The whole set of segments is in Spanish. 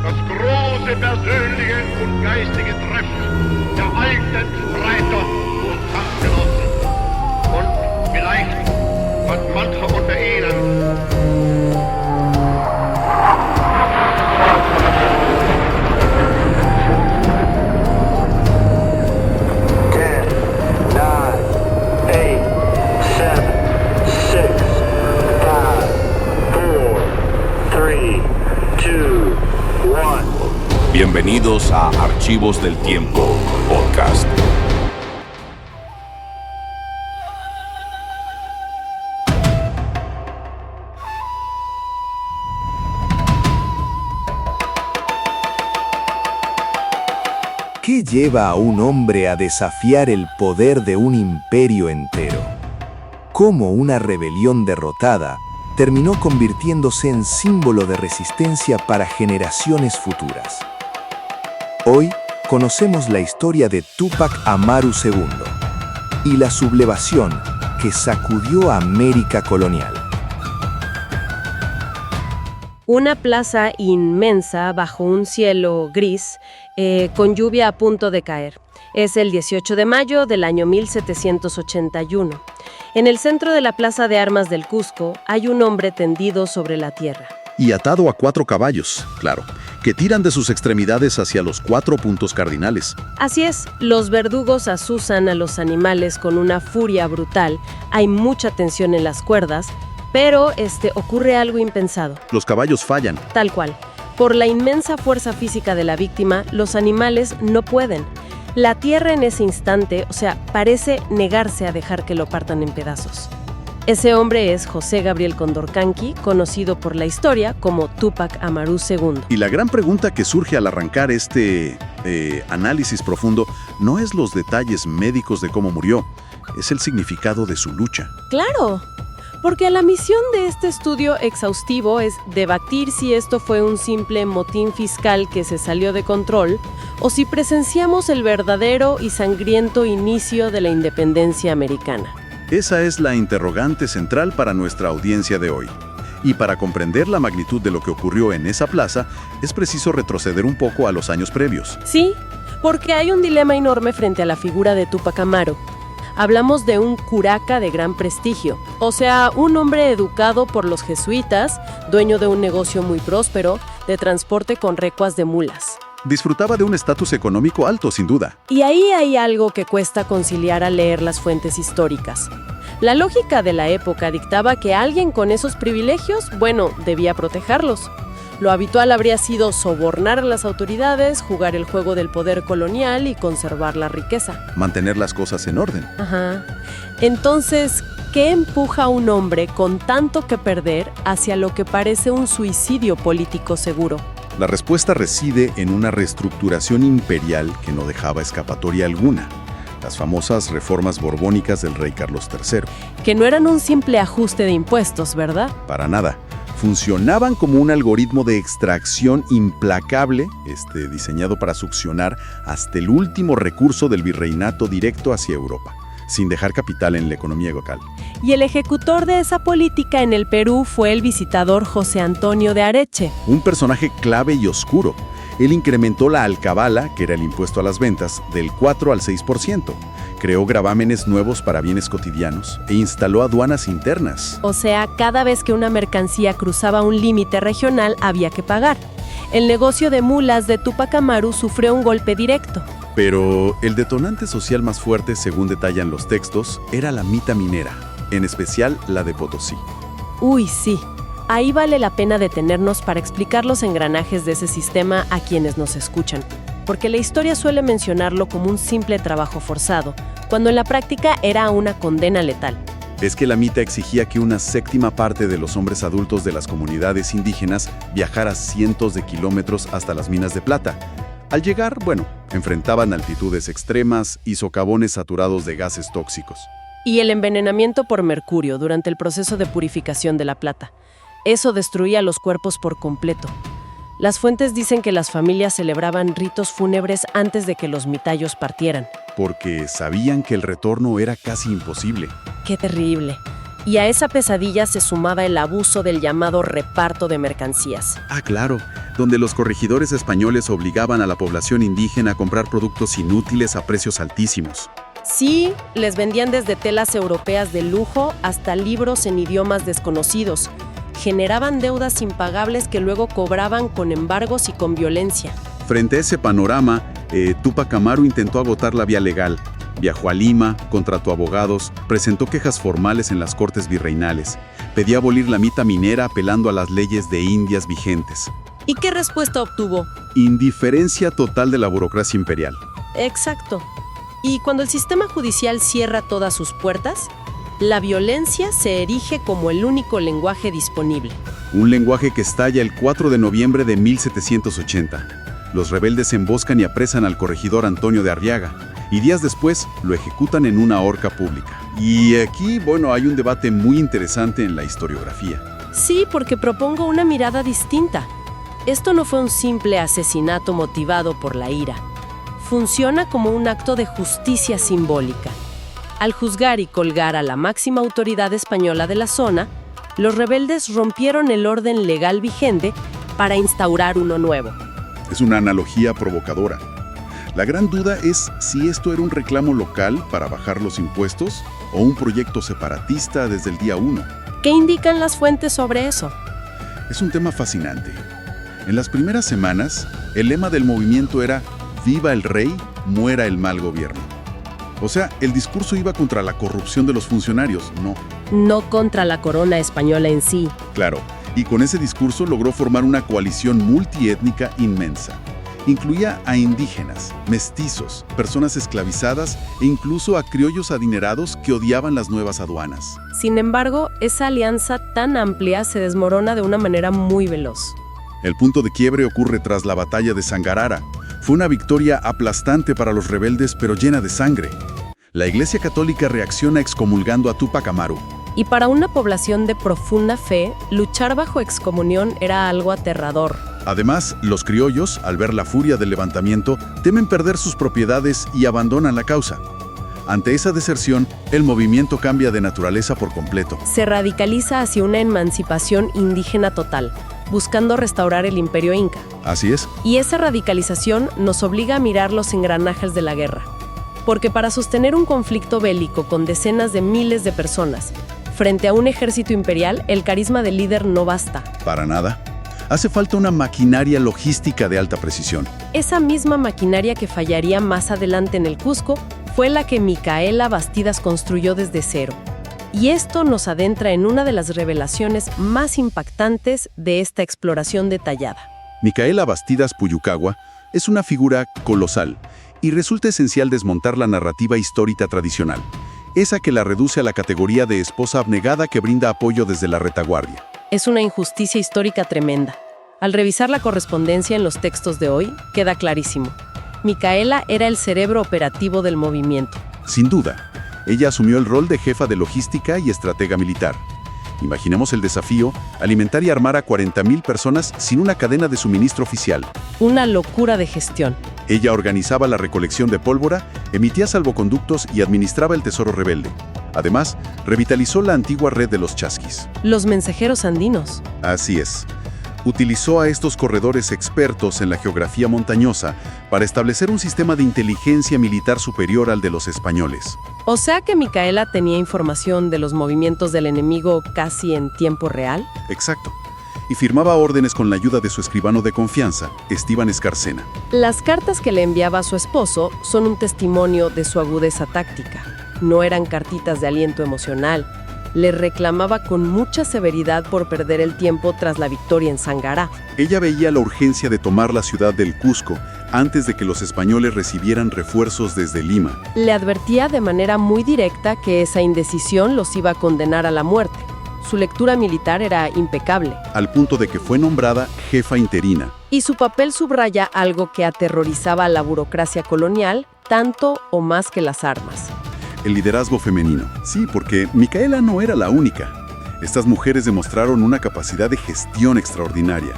Das große persönliche und geistige Treffen der alten Streiter und Kampfgenossen. Und vielleicht hat mancher unter ihnen Bienvenidos a Archivos del Tiempo Podcast. ¿Qué lleva a un hombre a desafiar el poder de un imperio entero? ¿Cómo una rebelión derrotada terminó convirtiéndose en símbolo de resistencia para generaciones futuras? Hoy conocemos la historia de Túpac Amaru II y la sublevación que sacudió a América colonial. Una plaza inmensa bajo un cielo gris, con lluvia a punto de caer. Es el 18 de mayo del año 1781. En el centro de la Plaza de Armas del Cusco hay un hombre tendido sobre la tierra. Y atado a 4 caballos, claro, que tiran de sus extremidades hacia los 4 puntos cardinales. Así es, los verdugos azuzan a los animales con una furia brutal. Hay mucha tensión en las cuerdas, pero ocurre algo impensado. Los caballos fallan. Tal cual. Por la inmensa fuerza física de la víctima, los animales no pueden. La tierra en ese instante, parece negarse a dejar que lo partan en pedazos. Ese hombre es José Gabriel Condorcanqui, conocido por la historia como Túpac Amaru II. Y la gran pregunta que surge al arrancar este análisis profundo no es los detalles médicos de cómo murió, es el significado de su lucha. ¡Claro! Porque la misión de este estudio exhaustivo es debatir si esto fue un simple motín fiscal que se salió de control o si presenciamos el verdadero y sangriento inicio de la independencia americana. Esa es la interrogante central para nuestra audiencia de hoy. Y para comprender la magnitud de lo que ocurrió en esa plaza, es preciso retroceder un poco a los años previos. Sí, porque hay un dilema enorme frente a la figura de Túpac Amaru. Hablamos de un curaca de gran prestigio, un hombre educado por los jesuitas, dueño de un negocio muy próspero, de transporte con recuas de mulas. Disfrutaba de un estatus económico alto, sin duda. Y ahí hay algo que cuesta conciliar al leer las fuentes históricas. La lógica de la época dictaba que alguien con esos privilegios, debía protegerlos. Lo habitual habría sido sobornar a las autoridades, jugar el juego del poder colonial y conservar la riqueza. Mantener las cosas en orden. Ajá. Entonces, ¿qué empuja a un hombre con tanto que perder hacia lo que parece un suicidio político seguro? La respuesta reside en una reestructuración imperial que no dejaba escapatoria alguna. Las famosas reformas borbónicas del rey Carlos III. Que no eran un simple ajuste de impuestos, ¿verdad? Para nada. Funcionaban como un algoritmo de extracción implacable, diseñado para succionar hasta el último recurso del virreinato directo hacia Europa, sin dejar capital en la economía local. Y el ejecutor de esa política en el Perú fue el visitador José Antonio de Areche. Un personaje clave y oscuro. Él incrementó la alcabala, que era el impuesto a las ventas, del 4 al 6%. Creó gravámenes nuevos para bienes cotidianos e instaló aduanas internas. Cada vez que una mercancía cruzaba un límite regional había que pagar. El negocio de mulas de Túpac Amaru sufrió un golpe directo. Pero el detonante social más fuerte, según detallan los textos, era la mita minera, en especial la de Potosí. Uy, sí. Ahí vale la pena detenernos para explicar los engranajes de ese sistema a quienes nos escuchan, porque la historia suele mencionarlo como un simple trabajo forzado, cuando en la práctica era una condena letal. Es que la mita exigía que una séptima parte de los hombres adultos de las comunidades indígenas viajara cientos de kilómetros hasta las minas de plata. Al llegar, enfrentaban altitudes extremas y socavones saturados de gases tóxicos. Y el envenenamiento por mercurio durante el proceso de purificación de la plata. Eso destruía los cuerpos por completo. Las fuentes dicen que las familias celebraban ritos fúnebres antes de que los mitayos partieran. Porque sabían que el retorno era casi imposible. ¡Qué terrible! Y a esa pesadilla se sumaba el abuso del llamado reparto de mercancías. Ah, claro. donde los corregidores españoles obligaban a la población indígena a comprar productos inútiles a precios altísimos. Sí, les vendían desde telas europeas de lujo hasta libros en idiomas desconocidos. Generaban deudas impagables que luego cobraban con embargos y con violencia. Frente a ese panorama, Túpac Amaru intentó agotar la vía legal. Viajó a Lima, contrató abogados, presentó quejas formales en las cortes virreinales. Pedía abolir la mita minera apelando a las leyes de Indias vigentes. ¿Y qué respuesta obtuvo? Indiferencia total de la burocracia imperial. Exacto. Y cuando el sistema judicial cierra todas sus puertas, la violencia se erige como el único lenguaje disponible. Un lenguaje que estalla el 4 de noviembre de 1780. Los rebeldes emboscan y apresan al corregidor Antonio de Arriaga, y días después lo ejecutan en una horca pública. Y aquí, hay un debate muy interesante en la historiografía. Sí, porque propongo una mirada distinta. Esto no fue un simple asesinato motivado por la ira. Funciona como un acto de justicia simbólica. Al juzgar y colgar a la máxima autoridad española de la zona, los rebeldes rompieron el orden legal vigente para instaurar uno nuevo. Es una analogía provocadora. La gran duda es si esto era un reclamo local para bajar los impuestos o un proyecto separatista desde el día 1. ¿Qué indican las fuentes sobre eso? Es un tema fascinante. En las primeras semanas, el lema del movimiento era «Viva el rey, muera el mal gobierno». O sea, el discurso iba contra la corrupción de los funcionarios, No contra la corona española en sí. Claro, y con ese discurso logró formar una coalición multiétnica inmensa. Incluía a indígenas, mestizos, personas esclavizadas e incluso a criollos adinerados que odiaban las nuevas aduanas. Sin embargo, esa alianza tan amplia se desmorona de una manera muy veloz. El punto de quiebre ocurre tras la batalla de Sangarara. Fue una victoria aplastante para los rebeldes, pero llena de sangre. La Iglesia Católica reacciona excomulgando a Túpac Amaru. Y para una población de profunda fe, luchar bajo excomunión era algo aterrador. Además, los criollos, al ver la furia del levantamiento, temen perder sus propiedades y abandonan la causa. Ante esa deserción, el movimiento cambia de naturaleza por completo. Se radicaliza hacia una emancipación indígena total, buscando restaurar el imperio inca. Así es. Y esa radicalización nos obliga a mirar los engranajes de la guerra. Porque para sostener un conflicto bélico con decenas de miles de personas, frente a un ejército imperial, el carisma del líder no basta. Para nada. Hace falta una maquinaria logística de alta precisión. Esa misma maquinaria que fallaría más adelante en el Cusco fue la que Micaela Bastidas construyó desde cero. Y esto nos adentra en una de las revelaciones más impactantes de esta exploración detallada. Micaela Bastidas Puyucagua es una figura colosal y resulta esencial desmontar la narrativa histórica tradicional, esa que la reduce a la categoría de esposa abnegada que brinda apoyo desde la retaguardia. Es una injusticia histórica tremenda. Al revisar la correspondencia en los textos de hoy, queda clarísimo. Micaela era el cerebro operativo del movimiento. Sin duda, ella asumió el rol de jefa de logística y estratega militar. Imaginemos el desafío, alimentar y armar a 40,000 personas sin una cadena de suministro oficial. Una locura de gestión. Ella organizaba la recolección de pólvora, emitía salvoconductos y administraba el tesoro rebelde. Además, revitalizó la antigua red de los chasquis. Los mensajeros andinos. Así es. Utilizó a estos corredores expertos en la geografía montañosa para establecer un sistema de inteligencia militar superior al de los españoles. O sea que Micaela tenía información de los movimientos del enemigo casi en tiempo real. Exacto. Y firmaba órdenes con la ayuda de su escribano de confianza, Esteban Escarcena. Las cartas que le enviaba a su esposo son un testimonio de su agudeza táctica. No eran cartitas de aliento emocional. Le reclamaba con mucha severidad por perder el tiempo tras la victoria en Sangará. Ella veía la urgencia de tomar la ciudad del Cusco antes de que los españoles recibieran refuerzos desde Lima. Le advertía de manera muy directa que esa indecisión los iba a condenar a la muerte. Su lectura militar era impecable. Al punto de que fue nombrada jefa interina. Y su papel subraya algo que aterrorizaba a la burocracia colonial, tanto o más que las armas. El liderazgo femenino. Sí, porque Micaela no era la única. Estas mujeres demostraron una capacidad de gestión extraordinaria.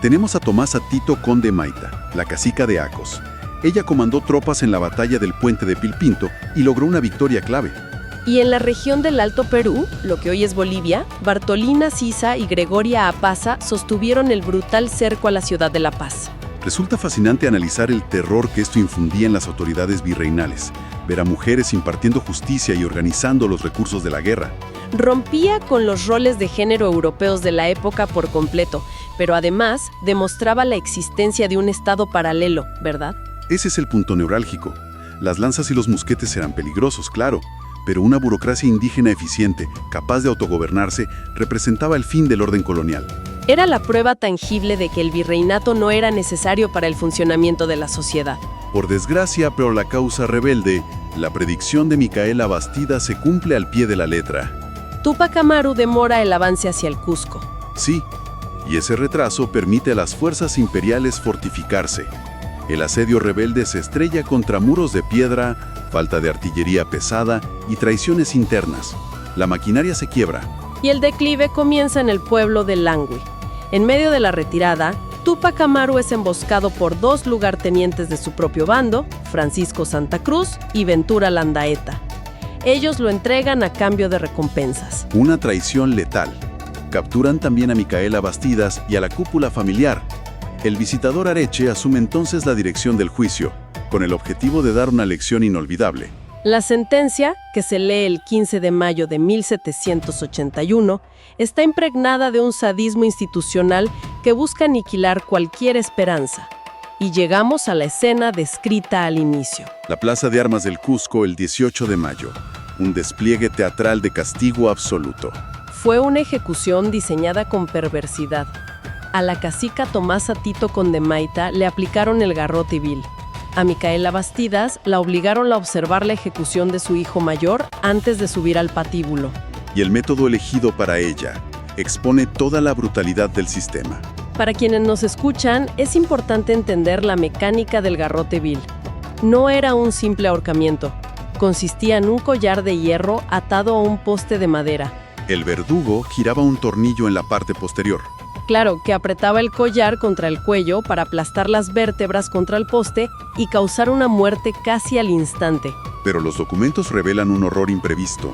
Tenemos a Tomasa Tito Conde Maita, la cacica de Acos. Ella comandó tropas en la batalla del puente de Pilpinto y logró una victoria clave. Y en la región del Alto Perú, lo que hoy es Bolivia, Bartolina Sisa y Gregoria Apaza sostuvieron el brutal cerco a la ciudad de La Paz. Resulta fascinante analizar el terror que esto infundía en las autoridades virreinales, ver a mujeres impartiendo justicia y organizando los recursos de la guerra. Rompía con los roles de género europeos de la época por completo, pero además demostraba la existencia de un estado paralelo, ¿verdad? Ese es el punto neurálgico. Las lanzas y los mosquetes eran peligrosos, claro, pero una burocracia indígena eficiente, capaz de autogobernarse, representaba el fin del orden colonial. Era la prueba tangible de que el virreinato no era necesario para el funcionamiento de la sociedad. Por desgracia, pero la causa rebelde, la predicción de Micaela Bastida se cumple al pie de la letra. Túpac Amaru demora el avance hacia el Cusco. Sí, y ese retraso permite a las fuerzas imperiales fortificarse. El asedio rebelde se estrella contra muros de piedra, falta de artillería pesada y traiciones internas. La maquinaria se quiebra. Y el declive comienza en el pueblo de Langui. En medio de la retirada, Túpac Amaru es emboscado por 2 lugartenientes de su propio bando, Francisco Santa Cruz y Ventura Landaeta. Ellos lo entregan a cambio de recompensas. Una traición letal. Capturan también a Micaela Bastidas y a la cúpula familiar. El visitador Areche asume entonces la dirección del juicio, con el objetivo de dar una lección inolvidable. La sentencia, que se lee el 15 de mayo de 1781, está impregnada de un sadismo institucional que busca aniquilar cualquier esperanza. Y llegamos a la escena descrita al inicio. La Plaza de Armas del Cusco el 18 de mayo. Un despliegue teatral de castigo absoluto. Fue una ejecución diseñada con perversidad. A la cacica Tomasa Tito Condemaita le aplicaron el garrote vil. A Micaela Bastidas la obligaron a observar la ejecución de su hijo mayor antes de subir al patíbulo. Y el método elegido para ella expone toda la brutalidad del sistema. Para quienes nos escuchan, es importante entender la mecánica del garrote vil. No era un simple ahorcamiento. Consistía en un collar de hierro atado a un poste de madera. El verdugo giraba un tornillo en la parte posterior. Claro, que apretaba el collar contra el cuello para aplastar las vértebras contra el poste y causar una muerte casi al instante. Pero los documentos revelan un horror imprevisto.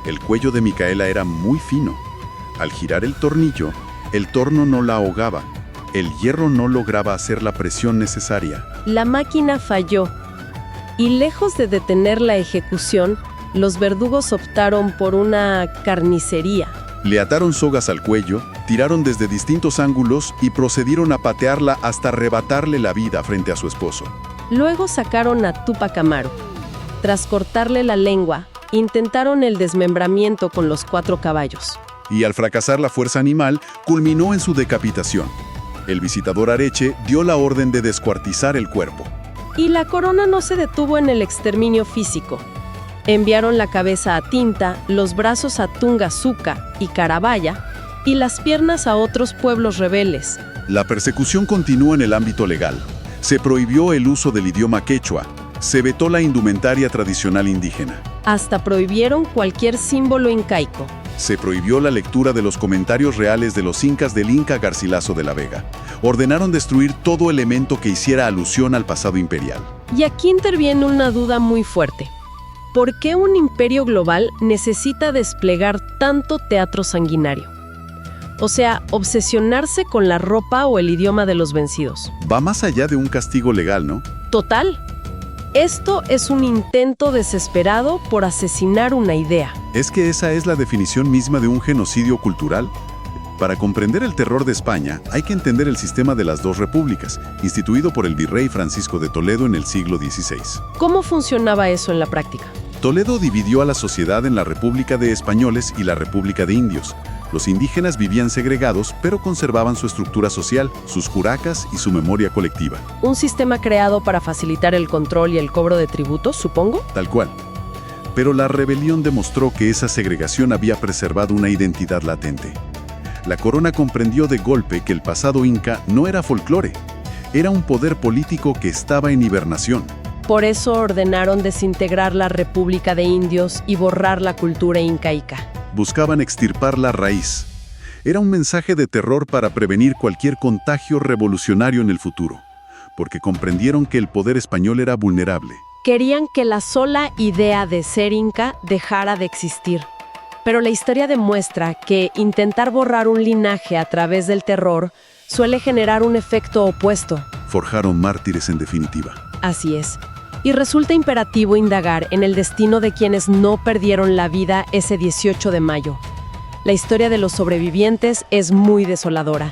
El cuello de Micaela era muy fino. Al girar el tornillo, el torno no la ahogaba. El hierro no lograba hacer la presión necesaria. La máquina falló. Y lejos de detener la ejecución, los verdugos optaron por una carnicería. Le ataron sogas al cuello, tiraron desde distintos ángulos y procedieron a patearla hasta arrebatarle la vida frente a su esposo. Luego sacaron a Túpac Amaru. Tras cortarle la lengua, intentaron el desmembramiento con los 4 caballos. Y al fracasar la fuerza animal, culminó en su decapitación. El visitador Areche dio la orden de descuartizar el cuerpo. Y la corona no se detuvo en el exterminio físico. Enviaron la cabeza a Tinta, los brazos a Tungazuca y Carabaya, y las piernas a otros pueblos rebeldes. La persecución continuó en el ámbito legal. Se prohibió el uso del idioma quechua. Se vetó la indumentaria tradicional indígena. Hasta prohibieron cualquier símbolo incaico. Se prohibió la lectura de los comentarios reales de los incas del Inca Garcilaso de la Vega. Ordenaron destruir todo elemento que hiciera alusión al pasado imperial. Y aquí interviene una duda muy fuerte. ¿Por qué un imperio global necesita desplegar tanto teatro sanguinario? O sea, obsesionarse con la ropa o el idioma de los vencidos. Va más allá de un castigo legal, ¿no? Total. Esto es un intento desesperado por asesinar una idea. ¿Es que esa es la definición misma de un genocidio cultural? Para comprender el terror de España, hay que entender el sistema de las 2 repúblicas, instituido por el virrey Francisco de Toledo en el siglo XVI. ¿Cómo funcionaba eso en la práctica? Toledo dividió a la sociedad en la República de Españoles y la República de Indios. Los indígenas vivían segregados, pero conservaban su estructura social, sus curacas y su memoria colectiva. ¿Un sistema creado para facilitar el control y el cobro de tributos, supongo? Tal cual. Pero la rebelión demostró que esa segregación había preservado una identidad latente. La corona comprendió de golpe que el pasado inca no era folclore, era un poder político que estaba en hibernación. Por eso ordenaron desintegrar la República de Indios y borrar la cultura incaica. Buscaban extirpar la raíz. Era un mensaje de terror para prevenir cualquier contagio revolucionario en el futuro, porque comprendieron que el poder español era vulnerable. Querían que la sola idea de ser inca dejara de existir. Pero la historia demuestra que intentar borrar un linaje a través del terror suele generar un efecto opuesto. Forjaron mártires en definitiva. Así es. Y resulta imperativo indagar en el destino de quienes no perdieron la vida ese 18 de mayo. La historia de los sobrevivientes es muy desoladora.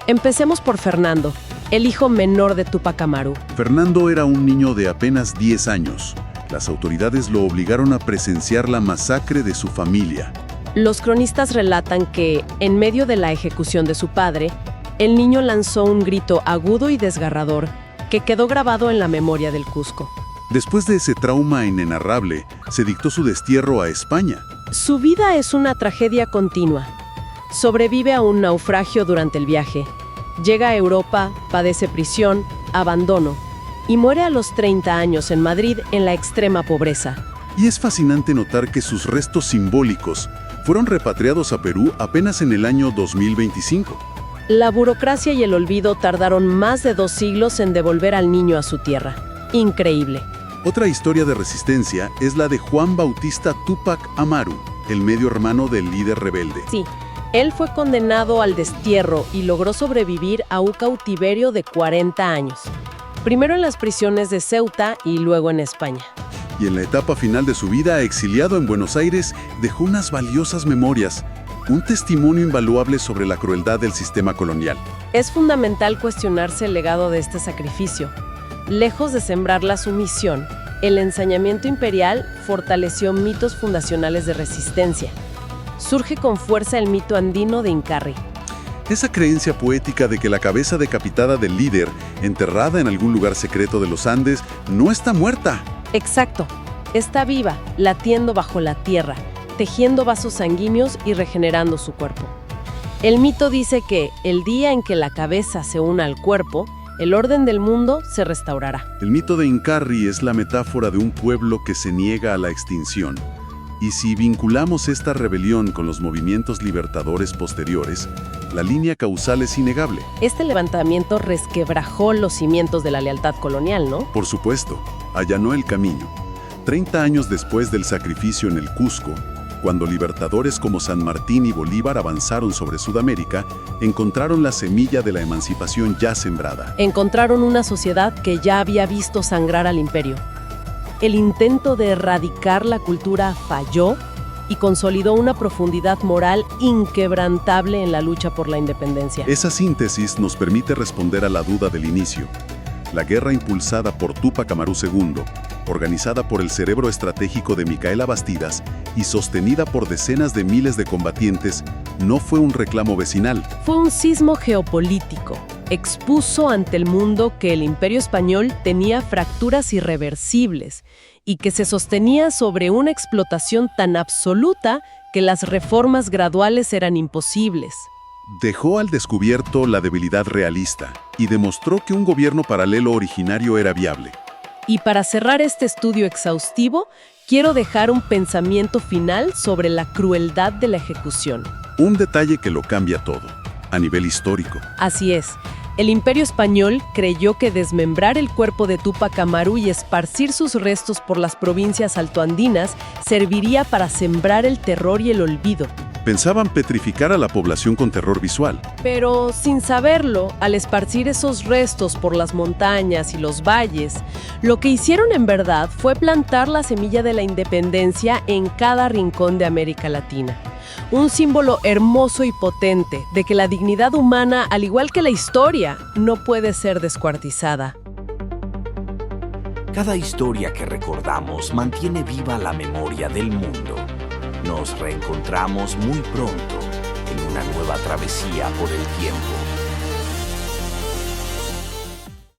Empecemos por Fernando, el hijo menor de Túpac Amaru. Fernando era un niño de apenas 10 años. Las autoridades lo obligaron a presenciar la masacre de su familia. Los cronistas relatan que, en medio de la ejecución de su padre, el niño lanzó un grito agudo y desgarrador que quedó grabado en la memoria del Cusco. Después de ese trauma inenarrable, se dictó su destierro a España. Su vida es una tragedia continua. Sobrevive a un naufragio durante el viaje. Llega a Europa, padece prisión, abandono y muere a los 30 años en Madrid en la extrema pobreza. Y es fascinante notar que sus restos simbólicos fueron repatriados a Perú apenas en el año 2025. La burocracia y el olvido tardaron más de 2 siglos en devolver al niño a su tierra. Increíble. Otra historia de resistencia es la de Juan Bautista Túpac Amaru, el medio hermano del líder rebelde. Sí, él fue condenado al destierro y logró sobrevivir a un cautiverio de 40 años. Primero en las prisiones de Ceuta y luego en España. Y en la etapa final de su vida, exiliado en Buenos Aires, dejó unas valiosas memorias, un testimonio invaluable sobre la crueldad del sistema colonial. Es fundamental cuestionarse el legado de este sacrificio. Lejos de sembrar la sumisión, el ensañamiento imperial fortaleció mitos fundacionales de resistencia. Surge con fuerza el mito andino de Incarri. Esa creencia poética de que la cabeza decapitada del líder, enterrada en algún lugar secreto de los Andes, no está muerta. Exacto. Está viva, latiendo bajo la tierra, tejiendo vasos sanguíneos y regenerando su cuerpo. El mito dice que el día en que la cabeza se una al cuerpo, el orden del mundo se restaurará. El mito de Incarri es la metáfora de un pueblo que se niega a la extinción. Y si vinculamos esta rebelión con los movimientos libertadores posteriores, la línea causal es innegable. Este levantamiento resquebrajó los cimientos de la lealtad colonial, ¿no? Por supuesto, allanó el camino. 30 años después del sacrificio en el Cusco, cuando libertadores como San Martín y Bolívar avanzaron sobre Sudamérica, encontraron la semilla de la emancipación ya sembrada. Encontraron una sociedad que ya había visto sangrar al imperio. El intento de erradicar la cultura falló y consolidó una profundidad moral inquebrantable en la lucha por la independencia. Esa síntesis nos permite responder a la duda del inicio. La guerra impulsada por Túpac Amaru II, organizada por el cerebro estratégico de Micaela Bastidas y sostenida por decenas de miles de combatientes, no fue un reclamo vecinal. Fue un sismo geopolítico. Expuso ante el mundo que el Imperio Español tenía fracturas irreversibles y que se sostenía sobre una explotación tan absoluta que las reformas graduales eran imposibles. Dejó al descubierto la debilidad realista y demostró que un gobierno paralelo originario era viable. Y para cerrar este estudio exhaustivo, quiero dejar un pensamiento final sobre la crueldad de la ejecución. Un detalle que lo cambia todo, a nivel histórico. Así es. El Imperio Español creyó que desmembrar el cuerpo de Túpac Amaru y esparcir sus restos por las provincias altoandinas serviría para sembrar el terror y el olvido. Pensaban petrificar a la población con terror visual. Pero sin saberlo, al esparcir esos restos por las montañas y los valles, lo que hicieron en verdad fue plantar la semilla de la independencia en cada rincón de América Latina. Un símbolo hermoso y potente de que la dignidad humana, al igual que la historia, no puede ser descuartizada. Cada historia que recordamos mantiene viva la memoria del mundo. Nos reencontramos muy pronto en una nueva travesía por el tiempo.